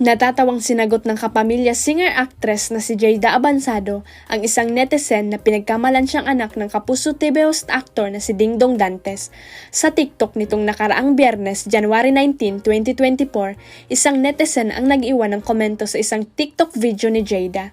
Natatawang sinagot ng kapamilya singer-actress na si Jayda Avansado ang isang netizen na pinagkamalan siyang anak ng kapuso TV host actor na si Dingdong Dantes. Sa TikTok nitong nakaraang Biyernes, January 19, 2024, isang netizen ang nag-iwan ng komento sa isang TikTok video ni Jayda.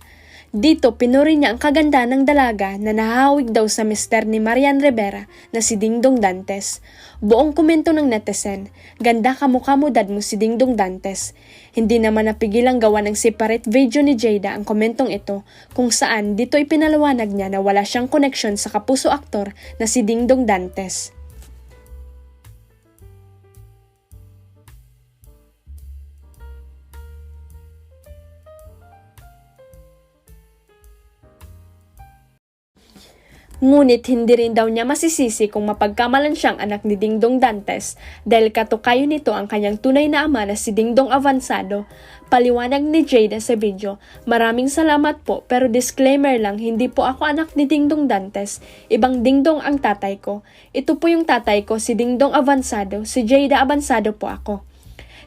Dito, pinuri niya ang kaganda ng dalaga na nahahawig daw sa mister ni Marian Rivera na si Dingdong Dantes. Buong komento ng netizen, "Ganda kamukha mo dad mo si Dingdong Dantes." Hindi naman napigilang gawa ng separate video ni Jayda ang komentong ito kung saan dito ipinaliwanag niya na wala siyang koneksyon sa kapuso aktor na si Dingdong Dantes. Ngunit hindi rin daw niya masisisi kung mapagkamalan siyang anak ni Dingdong Dantes dahil katukayo nito ang kanyang tunay na ama na si Dingdong Avansado. Paliwanag ni Jayda sa video, "Maraming salamat po pero disclaimer lang, hindi po ako anak ni Dingdong Dantes. Ibang Dingdong ang tatay ko. Ito po yung tatay ko, si Dingdong Avansado, si Jayda Avansado po ako."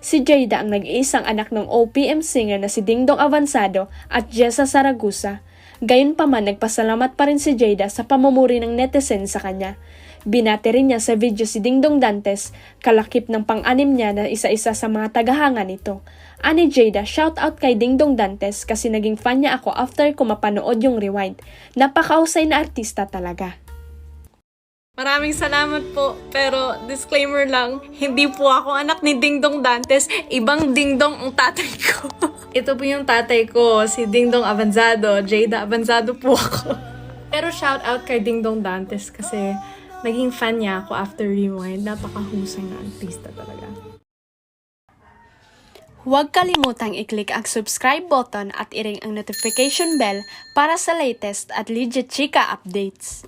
Si Jayda ang nag-iisang anak ng OPM singer na si Dingdong Avansado at Jessa Saragusa. Gayunpaman, nagpasalamat pa rin si Jayda sa pamumuri ng netizen sa kanya. Binati rin niya sa video si Dingdong Dantes, kalakip ng pang-anim niya na isa-isa sa mga tagahanga nito. Ani Jayda, shout out kay Dingdong Dantes kasi naging fan niya ako after ko mapanood yung Rewind. Napakausay na artista talaga. Maraming salamat po, pero disclaimer lang, hindi po ako anak ni Dingdong Dantes, ibang Dingdong ang tatay ko. Ito po yung tatay ko, si Dingdong Avansado, Jayda Avansado po ako. Pero shout out kay Dingdong Dantes kasi naging fan niya ako after Rewind, napakahusay na artista talaga. Huwag kalimutang i-click ang subscribe button at i-ring ang notification bell para sa latest at legit chika updates.